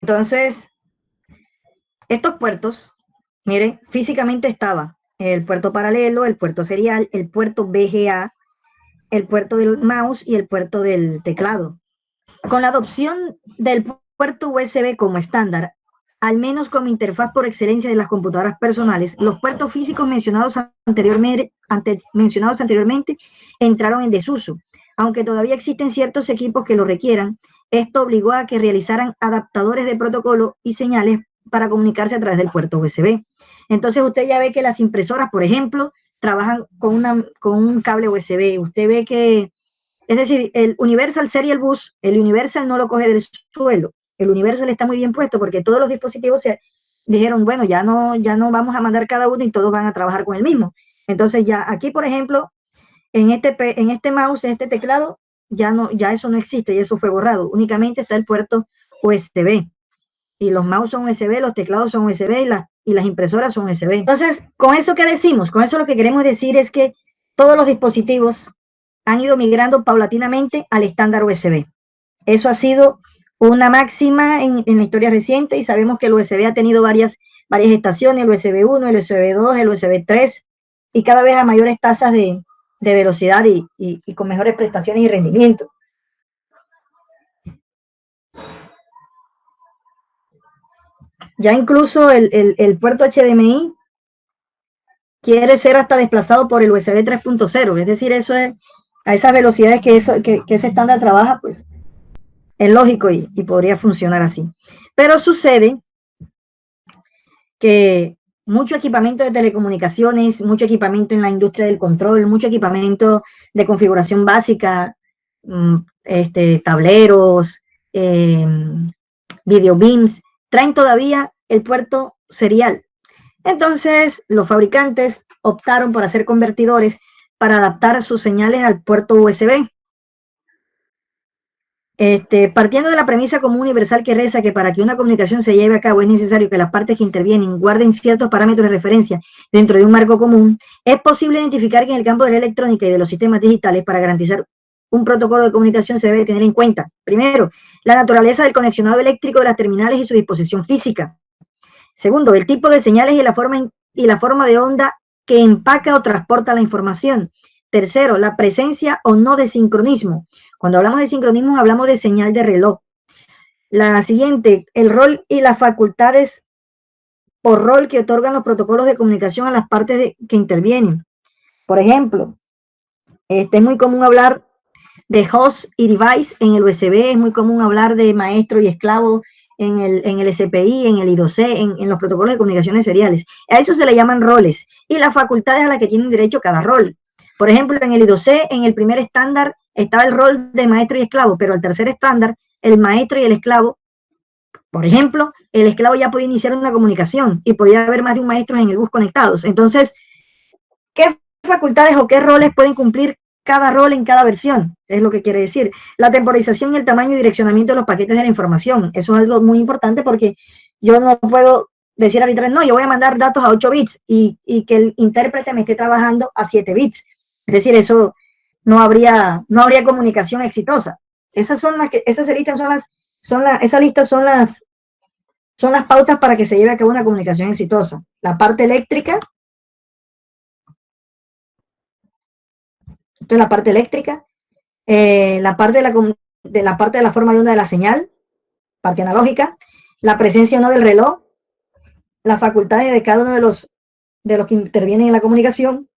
Entonces, estos puertos, miren, físicamente estaba el puerto paralelo, el puerto serial, el puerto VGA, el puerto del mouse y el puerto del teclado. Con la adopción del puerto USB como estándar, al menos como interfaz por excelencia de las computadoras personales, los puertos físicos mencionados anteriormente entraron en desuso. Aunque todavía existen ciertos equipos que lo requieran, esto obligó a que realizaran adaptadores de protocolo y señales para comunicarse a través del puerto USB. Entonces usted ya ve que las impresoras, por ejemplo, trabajan con un cable USB. Usted ve que, es decir, el Universal Serial Bus, el Universal no lo coge del suelo. El Universal está muy bien puesto porque todos los dispositivos se dijeron, bueno, ya no vamos a mandar cada uno y todos van a trabajar con el mismo. Entonces ya aquí, por ejemplo, en este mouse, en este teclado, ya eso no existe y eso fue borrado. Únicamente está el puerto USB. Y los mouse son USB, los teclados son USB y las impresoras son USB. Entonces, con eso que decimos, con eso lo que queremos decir es que todos los dispositivos han ido migrando paulatinamente al estándar USB. Eso ha sido una máxima en la historia reciente y sabemos que el USB ha tenido varias estaciones, el USB 1, el USB 2, el USB 3 y cada vez a mayores tasas de velocidad y con mejores prestaciones y rendimiento. Ya incluso el puerto HDMI quiere ser hasta desplazado por el USB 3.0, es decir, eso es a esas velocidades que ese estándar trabaja, pues es lógico y podría funcionar así. Pero sucede que mucho equipamiento de telecomunicaciones, mucho equipamiento en la industria del control, mucho equipamiento de configuración básica, tableros, video beams, traen todavía el puerto serial. Entonces, los fabricantes optaron por hacer convertidores para adaptar sus señales al puerto USB. Partiendo de la premisa común universal que reza que para que una comunicación se lleve a cabo es necesario que las partes que intervienen guarden ciertos parámetros de referencia dentro de un marco común, es posible identificar que en el campo de la electrónica y de los sistemas digitales, para garantizar un protocolo de comunicación se debe tener en cuenta, primero, la naturaleza del conexionado eléctrico de las terminales y su disposición física. Segundo, el tipo de señales y la forma de onda que empaca o transporta la información. Tercero, la presencia o no de sincronismo. Cuando hablamos de sincronismo, hablamos de señal de reloj. La siguiente, el rol y las facultades por rol que otorgan los protocolos de comunicación a las partes que intervienen. Por ejemplo, es muy común hablar de host y device en el USB, es muy común hablar de maestro y esclavo en el SPI, en el I2C, en los protocolos de comunicaciones seriales. A eso se le llaman roles y las facultades a las que tienen derecho cada rol. Por ejemplo, en el I2C, en el primer estándar, estaba el rol de maestro y esclavo, pero al tercer estándar, el maestro y el esclavo, por ejemplo, el esclavo ya podía iniciar una comunicación y podía haber más de un maestro en el bus conectados. Entonces, ¿qué facultades o qué roles pueden cumplir cada rol en cada versión? Es lo que quiere decir. La temporización y el tamaño y direccionamiento de los paquetes de la información. Eso es algo muy importante porque yo no puedo decir ahorita, no, yo voy a mandar datos a 8 bits y que el intérprete me esté trabajando a 7 bits. Es decir, eso no habría comunicación exitosa. Esas listas son las pautas para que se lleve a cabo una comunicación exitosa. La parte eléctrica, entonces la parte eléctrica, la parte de la forma de onda de la señal, parte analógica, la presencia o no del reloj, las facultades de cada uno de los que intervienen en la comunicación,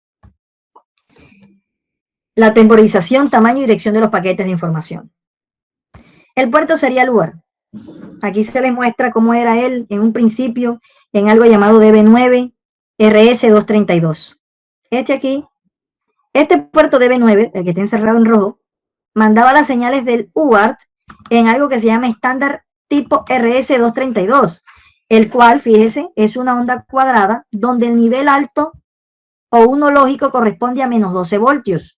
la temporización, tamaño y dirección de los paquetes de información. El puerto serial UART. Aquí se les muestra cómo era él en un principio en algo llamado DB9 RS232. Este puerto DB9, el que está encerrado en rojo, mandaba las señales del UART en algo que se llama estándar tipo RS232, el cual, fíjese, es una onda cuadrada donde el nivel alto o uno lógico corresponde a menos 12 voltios.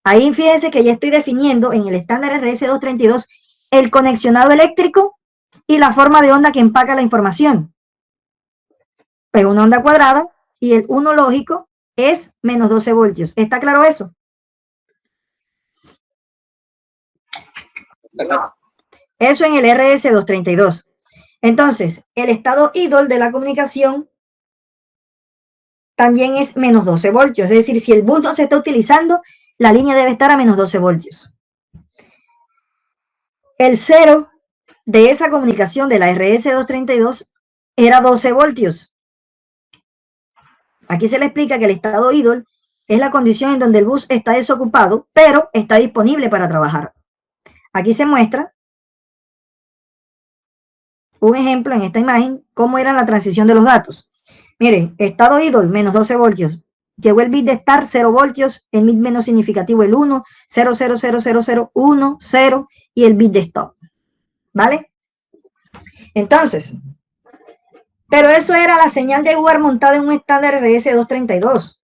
Ahí fíjese que ya estoy definiendo en el estándar RS232 el conexionado eléctrico y la forma de onda que empaca la información. Pues una onda cuadrada y el uno lógico es menos 12 voltios. ¿Está claro eso? Eso en el RS232. Entonces, el estado idle de la comunicación también es menos 12 voltios. Es decir, si el bus no se está utilizando, la línea debe estar a menos 12 voltios. El cero de esa comunicación de la RS-232 era 12 voltios. Aquí se le explica que el estado idle es la condición en donde el bus está desocupado, pero está disponible para trabajar. Aquí se muestra un ejemplo en esta imagen, cómo era la transición de los datos. Miren, estado idle, menos 12 voltios. Llegó el bit de start, 0 voltios, el bit menos significativo, el 1, 0, 0, 0, 0, 0, 1, 0, y el bit de stop. ¿Vale? Entonces, pero eso era la señal de UART montada en un estándar RS-232.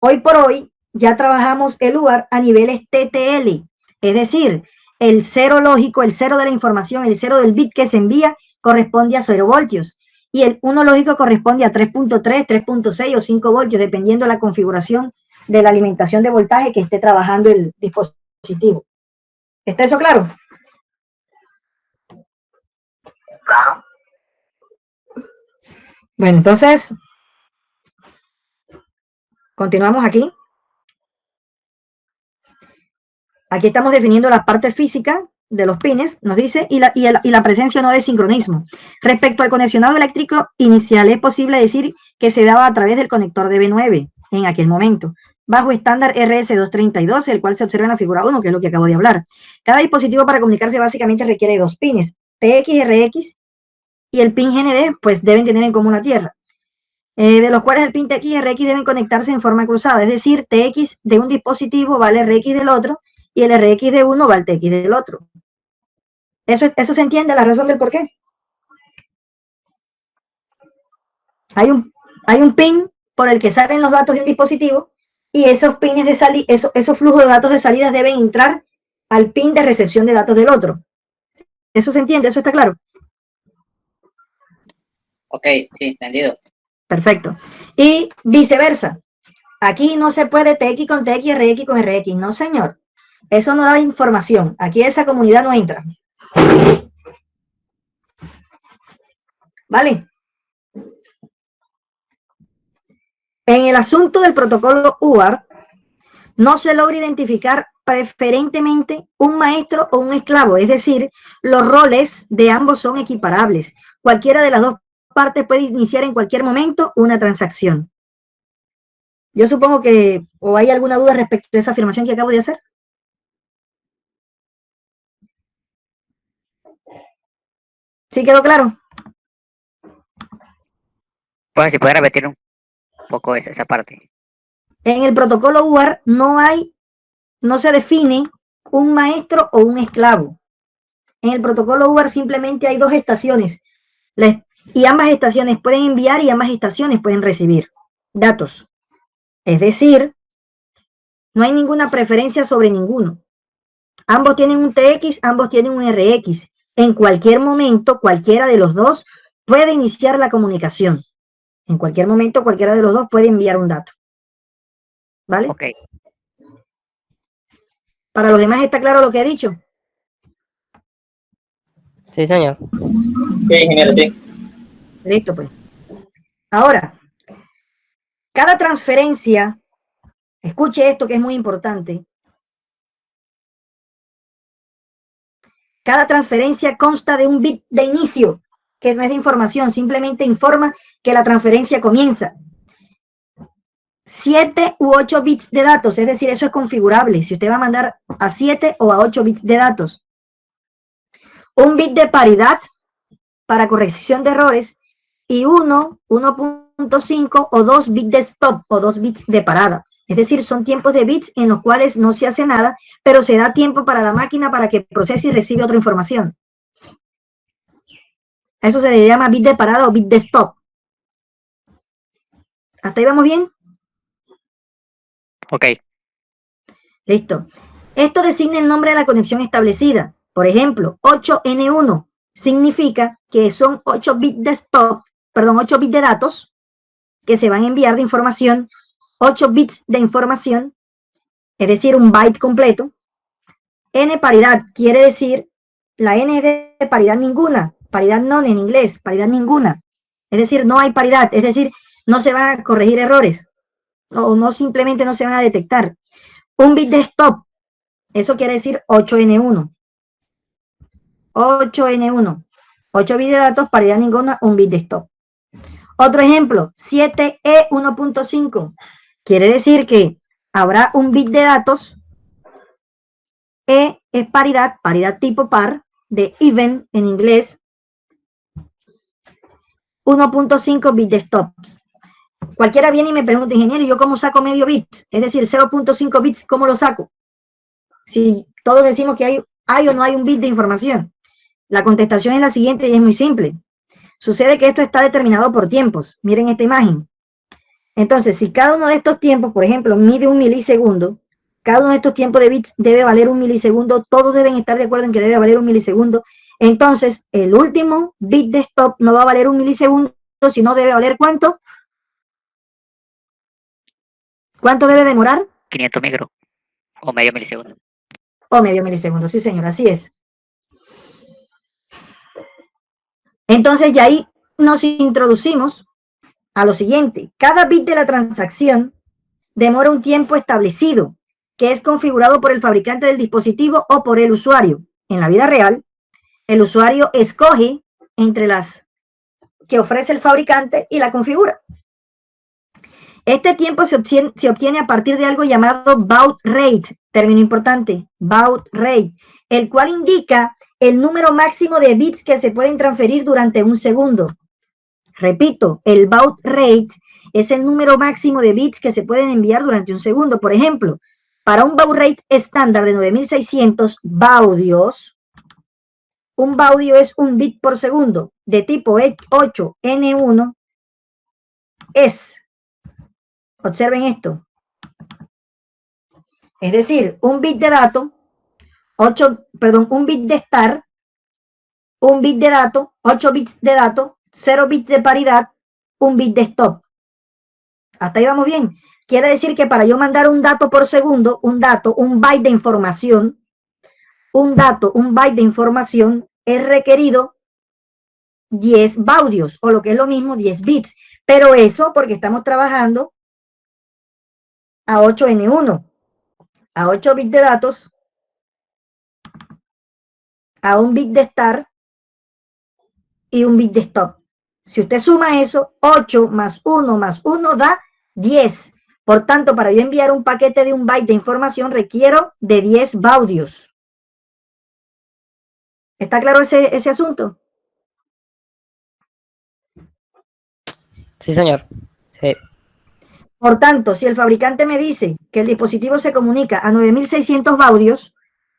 Hoy por hoy, ya trabajamos el UART a niveles TTL, es decir, el cero lógico, el cero de la información, el cero del bit que se envía corresponde a 0 voltios y el 1 lógico corresponde a 3.3, 3.6 o 5 voltios, dependiendo de la configuración de la alimentación de voltaje que esté trabajando el dispositivo. ¿Está eso claro? Claro. Bueno, entonces, continuamos aquí. Aquí estamos definiendo la parte física de los pines, nos dice, y la presencia o no de sincronismo. Respecto al conexionado eléctrico inicial, es posible decir que se daba a través del conector de B9 en aquel momento, bajo estándar RS-232, el cual se observa en la figura 1, que es lo que acabo de hablar. Cada dispositivo para comunicarse básicamente requiere dos pines, TX y RX, y el pin GND, pues deben tener en común la tierra. De los cuales el pin TX y RX deben conectarse en forma cruzada, es decir, TX de un dispositivo vale RX del otro, y el RX de uno va al TX del otro. ¿Eso se entiende la razón del por qué? Hay un pin por el que salen los datos de un dispositivo y esos pines de salida, esos flujos de datos de salida deben entrar al pin de recepción de datos del otro. ¿Eso se entiende? ¿Eso está claro? Ok, sí, entendido. Perfecto. Y viceversa. Aquí no se puede TX con TX, RX con RX. No, señor. Eso no da información. Aquí esa comunidad no entra. ¿Vale? En el asunto del protocolo UART, no se logra identificar preferentemente un maestro o un esclavo, es decir, los roles de ambos son equiparables. Cualquiera de las dos partes puede iniciar en cualquier momento una transacción. Yo supongo que, ¿o hay alguna duda respecto a esa afirmación que acabo de hacer? ¿Sí quedó claro? Pues si puede repetir un poco esa parte. En el protocolo UART no se define un maestro o un esclavo. En el protocolo UART simplemente hay dos estaciones y ambas estaciones pueden enviar y ambas estaciones pueden recibir datos. Es decir, no hay ninguna preferencia sobre ninguno. Ambos tienen un TX, ambos tienen un RX. En cualquier momento, cualquiera de los dos puede iniciar la comunicación. En cualquier momento, cualquiera de los dos puede enviar un dato. ¿Vale? Ok. ¿Para los demás está claro lo que he dicho? Sí, señor. Sí, ingeniero, sí. Listo, pues. Ahora, cada transferencia, escuche esto que es muy importante, cada transferencia consta de un bit de inicio, que no es de información, simplemente informa que la transferencia comienza. 7 u 8 bits de datos, es decir, eso es configurable, si usted va a mandar a 7 o a 8 bits de datos. Un bit de paridad para corrección de errores y 1, 1.5 o 2 bits de stop o 2 bits de parada. Es decir, son tiempos de bits en los cuales no se hace nada, pero se da tiempo para la máquina para que procese y reciba otra información. A eso se le llama bit de parada o bit de stop. ¿Hasta ahí vamos bien? Ok. Listo. Esto designa el nombre de la conexión establecida. Por ejemplo, 8N1 significa que son 8 bits de stop, perdón, 8 bits de datos que se van a enviar de información, 8 bits de información, es decir, un byte completo. N paridad quiere decir, la N es de paridad ninguna, paridad non en inglés, paridad ninguna. Es decir, no hay paridad, es decir, no se van a corregir errores o no simplemente no se van a detectar. Un bit de stop, eso quiere decir 8N1. 8N1. 8 bits de datos, paridad ninguna, un bit de stop. Otro ejemplo, 7E1.5. Quiere decir que habrá un bit de datos. E es paridad, paridad tipo par, de even en inglés. 1.5 bit de stops. Cualquiera viene y me pregunta, ingeniero, ¿yo cómo saco medio bit? Es decir, 0.5 bits, ¿cómo lo saco? Si todos decimos que hay o no hay un bit de información. La contestación es la siguiente y es muy simple. Sucede que esto está determinado por tiempos. Miren esta imagen. Entonces, si cada uno de estos tiempos, por ejemplo, mide 1 milisegundo, cada uno de estos tiempos de bits debe valer 1 milisegundo, todos deben estar de acuerdo en que debe valer 1 milisegundo. Entonces, el último bit de stop no va a valer 1 milisegundo, sino debe valer ¿cuánto? ¿Cuánto debe demorar? 500 micro o medio milisegundo. O medio milisegundo, sí señor, así es. Entonces, ya ahí nos introducimos a lo siguiente. Cada bit de la transacción demora un tiempo establecido, que es configurado por el fabricante del dispositivo o por el usuario. En la vida real, el usuario escoge entre las que ofrece el fabricante y la configura. Este tiempo se obtiene a partir de algo llamado baud rate, término importante, baud rate, el cual indica el número máximo de bits que se pueden transferir durante un segundo. Repito, el baud rate es el número máximo de bits que se pueden enviar durante un segundo. Por ejemplo, para un baud rate estándar de 9600 baudios, un baudio es un bit por segundo de tipo 8N1 es, observen esto, es decir, un bit de dato, un bit de estar, un bit de dato, 8 bits de dato, 0 bits de paridad, un bit de stop. Hasta ahí vamos bien. Quiere decir que para yo mandar un dato por segundo, un byte de información, un byte de información, es requerido 10 baudios, o lo que es lo mismo, 10 bits. Pero eso porque estamos trabajando a 8N1, a 8 bits de datos, a un bit de start y un bit de stop. Si usted suma eso, 8 más 1 más 1 da 10. Por tanto, para yo enviar un paquete de un byte de información, requiero de 10 baudios. ¿Está claro ese asunto? Sí, señor. Sí. Por tanto, si el fabricante me dice que el dispositivo se comunica a 9600 baudios,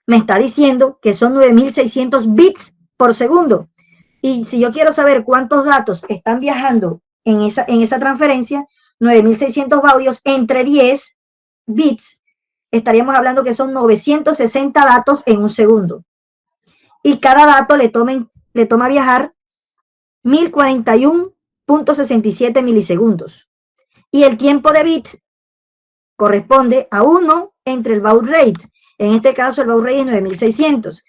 me está diciendo que son 9600 bits por segundo. Y si yo quiero saber cuántos datos están viajando en esa transferencia, 9600 baudios entre 10 bits, estaríamos hablando que son 960 datos en un segundo. Y cada dato le toma viajar 1041.67 milisegundos. Y el tiempo de bits corresponde a 1 entre el baud rate. En este caso, el baud rate es 9600.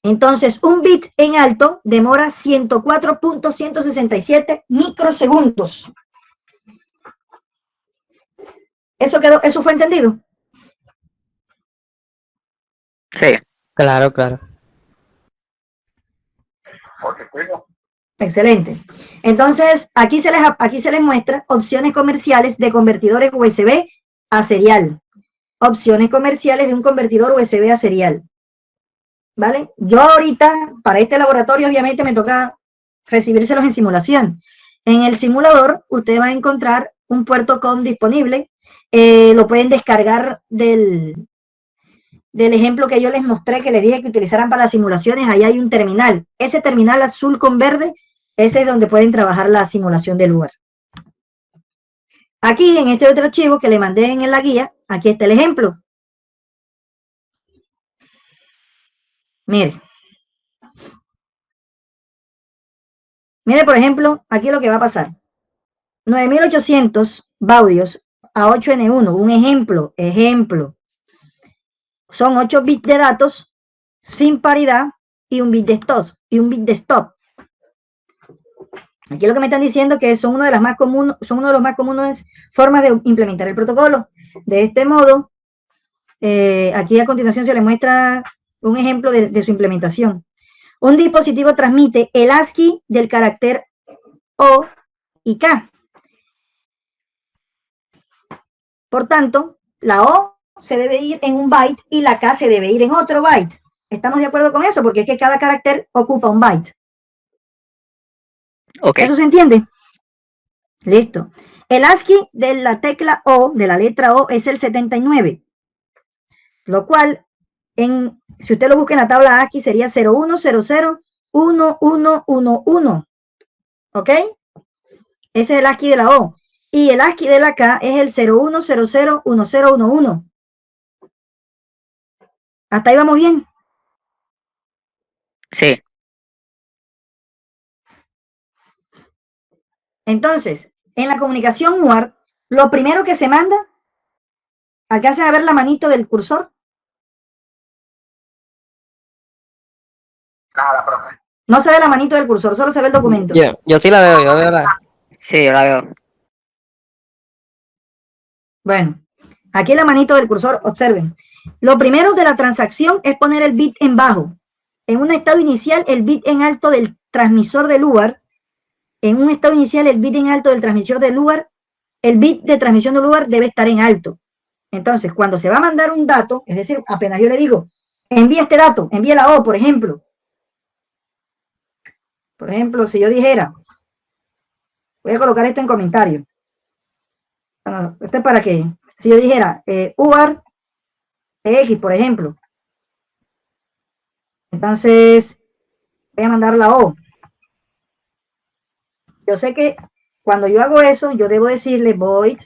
Entonces, un bit en alto demora 104.167 microsegundos. ¿Eso fue entendido? Sí. Claro, claro. Excelente. Entonces, aquí se les muestra opciones comerciales de convertidores USB a serial. Opciones comerciales de un convertidor USB a serial. ¿Vale? Yo ahorita, para este laboratorio, obviamente me toca recibírselos en simulación. En el simulador, usted va a encontrar un puerto COM disponible. Lo pueden descargar del ejemplo que yo les mostré, que les dije que utilizaran para las simulaciones. Ahí hay un terminal. Ese terminal azul con verde, ese es donde pueden trabajar la simulación del lugar. Aquí, en este otro archivo que le mandé en la guía, aquí está el ejemplo. Mire. Mire, por ejemplo, aquí lo que va a pasar. 9800 baudios a 8N1, un ejemplo. Son 8 bits de datos sin paridad y un bit de stop. Aquí lo que me están diciendo que son una de las más comunes, formas de implementar el protocolo. De este modo, aquí a continuación se le muestra un ejemplo de su implementación. Un dispositivo transmite el ASCII del carácter O y K. Por tanto, la O se debe ir en un byte y la K se debe ir en otro byte. ¿Estamos de acuerdo con eso? Porque es que cada carácter ocupa un byte. Okay. ¿Eso se entiende? Listo. El ASCII de la tecla O, de la letra O, es el 79. Lo cual, si usted lo busca en la tabla ASCII, sería 01001111. ¿Ok? Ese es el ASCII de la O. Y el ASCII de la K es el 01001011. ¿Hasta ahí vamos bien? Sí. Entonces, en la comunicación UART, lo primero que se manda, ¿alcanzan a ver la manito del cursor? Nada, profe. No se ve la manito del cursor, solo se ve el documento. Yo sí la veo, yo veo la... Sí, yo la veo. Bueno, aquí la manito del cursor, observen. Lo primero de la transacción es poner el bit en bajo. En un estado inicial, el bit en alto del transmisor del UART. En un estado inicial, el bit en alto del transmisor del UART, el bit de transmisión del UART debe estar en alto. Entonces, cuando se va a mandar un dato, es decir, apenas yo le digo, envía este dato, envía la O, por ejemplo. Por ejemplo, si yo dijera, voy a colocar esto en comentario. Bueno, esto es para que, si yo dijera UART X, por ejemplo. Entonces, voy a mandar la O. Yo sé que cuando yo hago eso, yo debo decirle void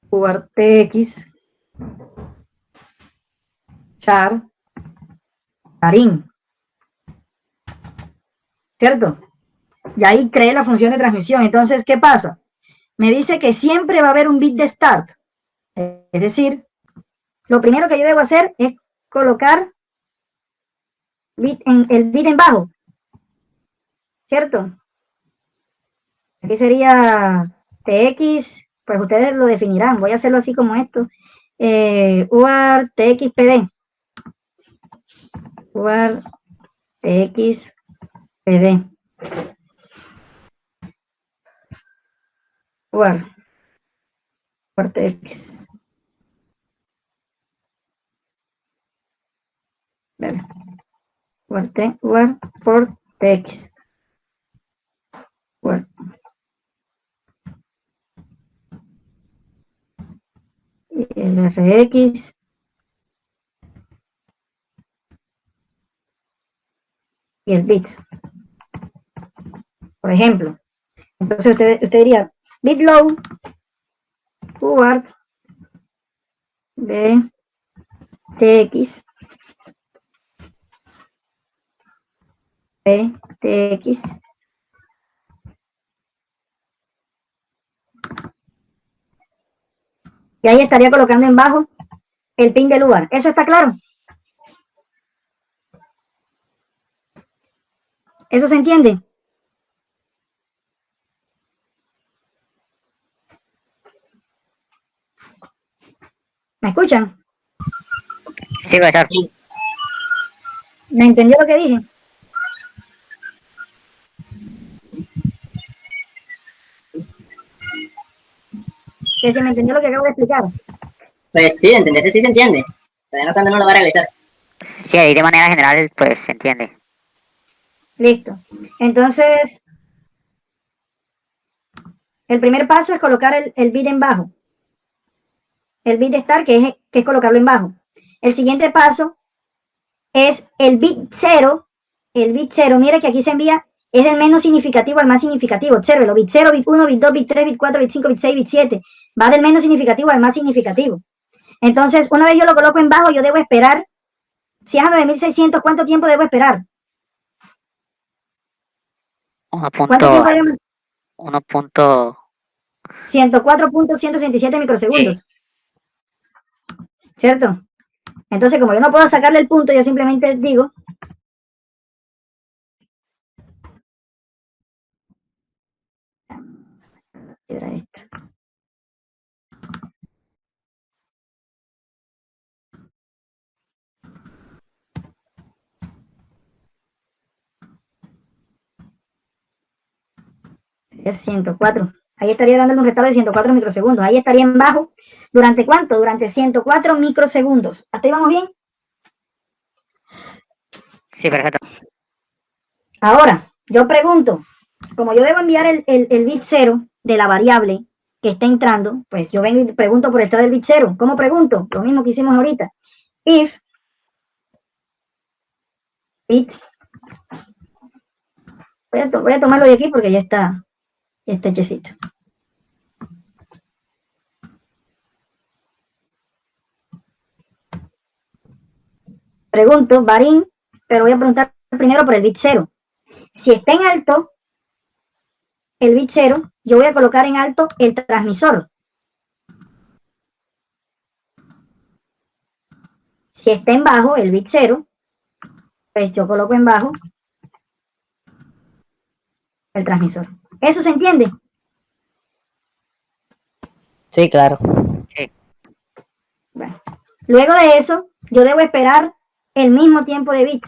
UART X char charin. ¿Cierto? Y ahí creé la función de transmisión. Entonces, ¿qué pasa? Me dice que siempre va a haber un bit de start. Es decir, lo primero que yo debo hacer es colocar el bit en bajo. ¿Cierto? Aquí sería TX, pues ustedes lo definirán. Voy a hacerlo así como esto. UART TXPD. UART TXPD. UART TX. UART por TX. UART. El RX. Y el bit. Por ejemplo. Entonces usted diría bit low UART de TX TX y ahí estaría colocando en bajo el pin del UART. ¿Eso está claro? ¿Eso se entiende? ¿Me escuchan? Sí, profesor. ¿Me entendió lo que dije? Que si me entendió lo que acabo de explicar. Pues sí, entenderse sí se entiende. Todavía no cuando uno lo va a realizar. Sí, ahí de manera general, pues se entiende. Listo. Entonces, el primer paso es colocar el bit en bajo. El bit de start, que es colocarlo en bajo. El siguiente paso es el bit 0. El bit 0, mire que aquí se envía, es del menos significativo al más significativo. Obsérvelo, bit 0, bit 1, bit 2, bit 3, bit 4, bit 5, bit 6, bit 7. Va del menos significativo al más significativo. Entonces, una vez yo lo coloco en bajo, yo debo esperar. Si es a 9600, ¿cuánto tiempo debo esperar? 104.167 microsegundos. ¿Cierto? Entonces, como yo no puedo sacarle el punto, yo simplemente digo era esto. Es 104. Ahí estaría dándole un respaldo de 104 microsegundos. Ahí estaría en bajo. ¿Durante cuánto? Durante 104 microsegundos. ¿Hasta ahí vamos bien? Sí, perfecto. Ahora, yo pregunto, como yo debo enviar el bit 0 de la variable que está entrando, pues yo vengo y pregunto por el estado del bit 0. ¿Cómo pregunto? Lo mismo que hicimos ahorita. If bit. Voy a tomarlo de aquí porque ya está hechecito. Pregunto, varín, pero voy a preguntar primero por el bit 0. Si está en alto el bit 0, yo voy a colocar en alto el transmisor. Si está en bajo el bit 0, pues yo coloco en bajo el transmisor. ¿Eso se entiende? Sí, claro. Sí. Bueno, luego de eso, yo debo esperar el mismo tiempo de bit.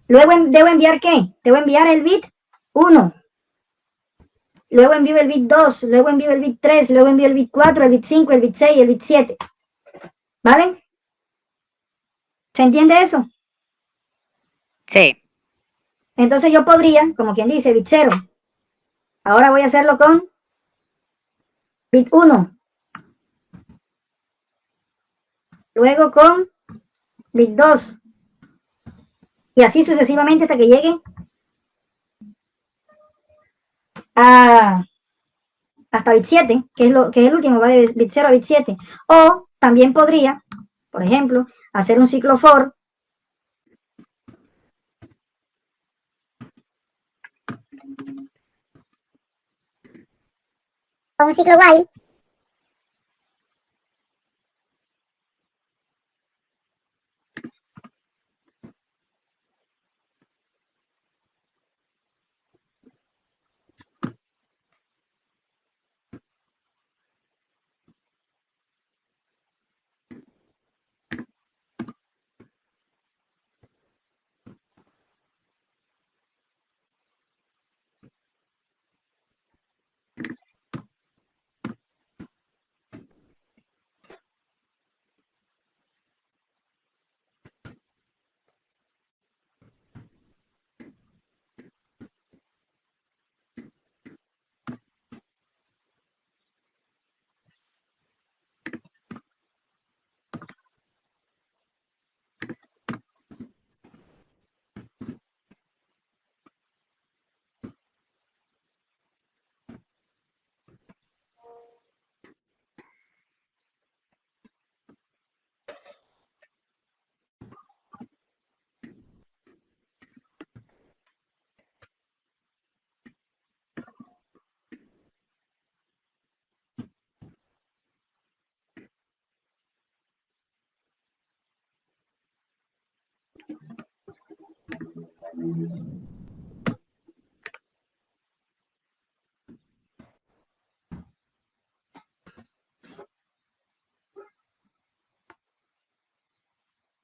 Luego debo enviar ¿qué? Debo enviar el bit 1. Luego envío el bit 2, luego envío el bit 3, luego envío el bit 4, el bit 5, el bit 6, el bit 7. ¿Vale? ¿Se entiende eso? Sí. Entonces yo podría, como quien dice, bit 0. Ahora voy a hacerlo con bit 1. Luego con bit 2. Y así sucesivamente hasta que llegue hasta bit 7, que es el último, va de bit 0 a bit 7. O también podría, por ejemplo, hacer un ciclo for o un ciclo while.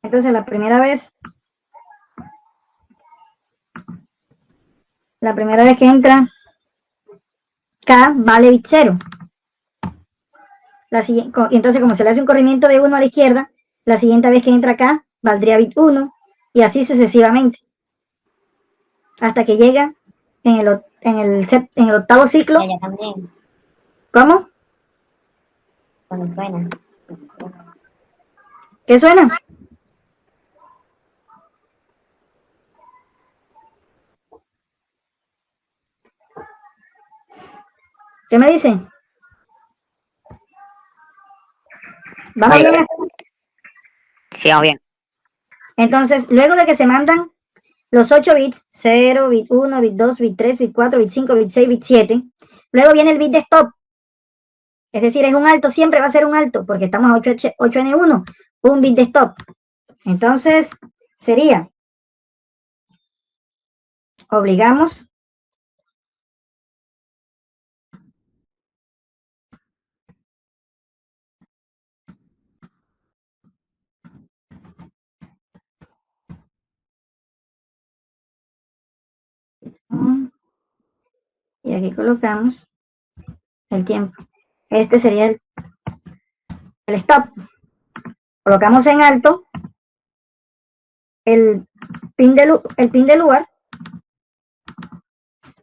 Entonces la primera vez que entra K vale bit 0. Y entonces como se le hace un corrimiento de 1 a la izquierda, la siguiente vez que entra K valdría bit 1 y así sucesivamente. Hasta que llega en el octavo ciclo. Ella también, ¿Cómo? cuando suena. ¿Qué suena? ¿Qué me dicen? ¿Vamos Oye, bien? sí, vamos bien. Entonces, luego de que se mandan los 8 bits, 0, bit 1, bit 2, bit 3, bit 4, bit 5, bit 6, bit 7, luego viene el bit de stop. Es decir, es un alto, siempre va a ser un alto, porque estamos a 8N1, un bit de stop. Entonces, sería, obligamos y aquí colocamos el tiempo. Este sería el stop. Colocamos en alto el pin de lugar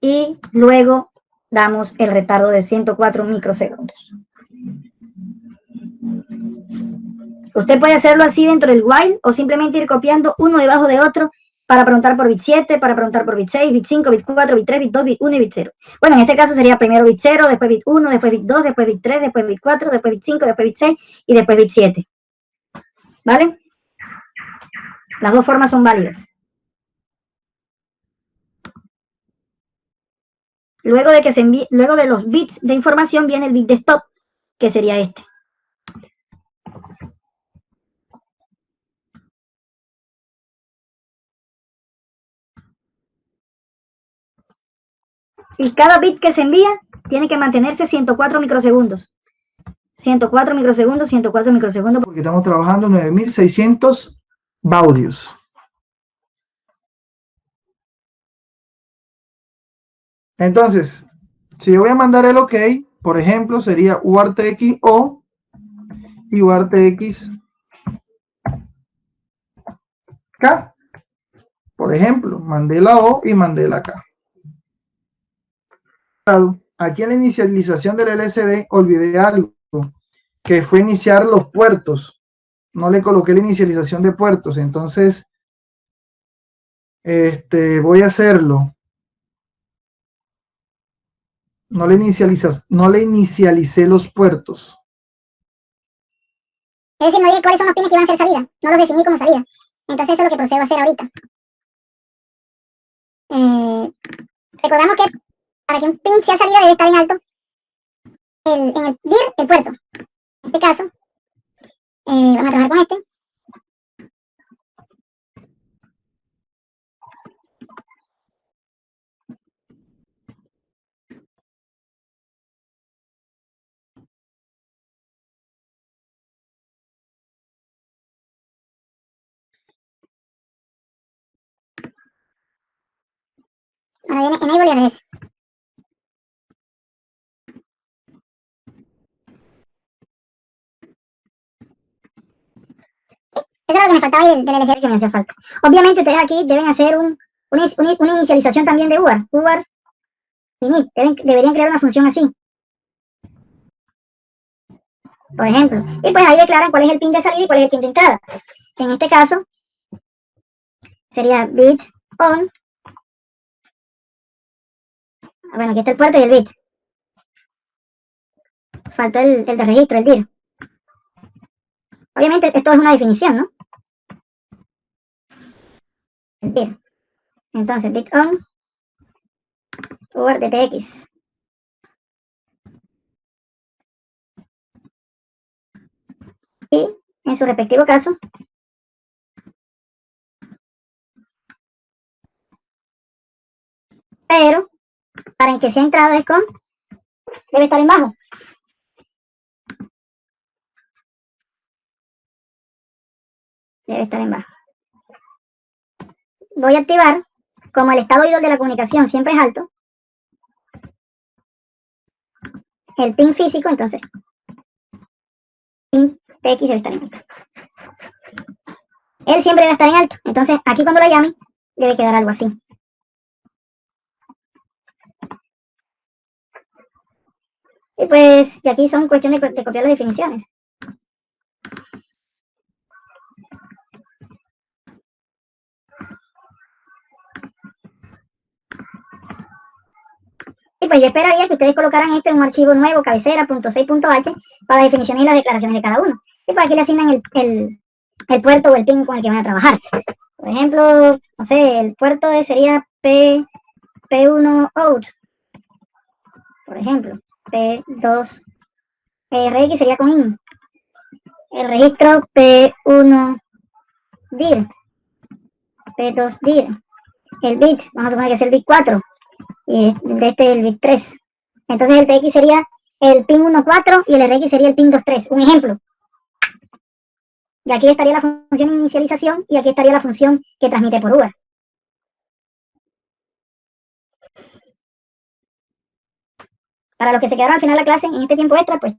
y luego damos el retardo de 104 microsegundos. Usted puede hacerlo así dentro del while o simplemente ir copiando uno debajo de otro para preguntar por bit 7, para preguntar por bit 6, bit 5, bit 4, bit 3, bit 2, bit 1 y bit 0. Bueno, en este caso sería primero bit 0, después bit 1, después bit 2, después bit 3, después bit 4, después bit 5, después bit 6 y después bit 7. ¿Vale? Las dos formas son válidas. Luego de que se envíe, luego de los bits de información viene el bit de stop, que sería este. Y cada bit que se envía tiene que mantenerse 104 microsegundos. 104 microsegundos, 104 microsegundos. Porque estamos trabajando 9600 baudios. Entonces, si yo voy a mandar el OK, por ejemplo, sería UARTX O y UARTX K. Por ejemplo, mandé la O y mandé la K. Aquí en la inicialización del LCD olvidé algo, que fue iniciar los puertos. No le coloqué la inicialización de puertos, entonces voy a hacerlo. No le inicialicé los puertos. Es decir, no dije cuáles son los pines que iban a ser salida. No los definí como salida. Entonces eso es lo que procedo a hacer ahorita. Recordamos que para que un pin sea salida debe estar en alto en el dir del puerto. En este caso, vamos a trabajar con este. Ahora viene enable y RS. Eso es lo que me faltaba ahí del LCD que me hacía falta. Obviamente ustedes aquí deben hacer una inicialización también de UART. UART init. Deberían crear una función así. Por ejemplo. Y pues ahí declaran cuál es el pin de salida y cuál es el pin de entrada. En este caso sería bit on. Bueno, aquí está el puerto y el bit. Faltó el de registro, el dir. Obviamente esto es una definición, ¿no? El dir. Entonces, bit on UART DTX. Y en su respectivo caso, pero para que sea entrada es con, debe estar en bajo. Debe estar en bajo. Voy a activar, como el estado idle de la comunicación siempre es alto, el pin físico, entonces, pin TX debe estar en alto. Él siempre debe estar en alto, entonces aquí cuando la llame, debe quedar algo así. Y pues, y aquí son cuestiones de copiar las definiciones. Y pues yo esperaría que ustedes colocaran esto en un archivo nuevo, cabecera.6.h, para las definiciones y las declaraciones de cada uno. Y pues aquí le asignan el puerto o el pin con el que van a trabajar. Por ejemplo, no sé, el puerto sería P1 out. Por ejemplo, P2 RX sería con IN. El registro P1 dir, P2 dir. El bit, vamos a suponer que es el bit 4 y este el bit 3. Entonces el PX sería el pin 1.4 y el RX sería el pin 2.3. Un ejemplo. Y aquí estaría la función de inicialización y aquí estaría la función que transmite por UART. Para los que se quedaron al final de la clase, en este tiempo extra, pues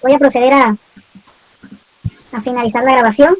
voy a proceder a finalizar la grabación.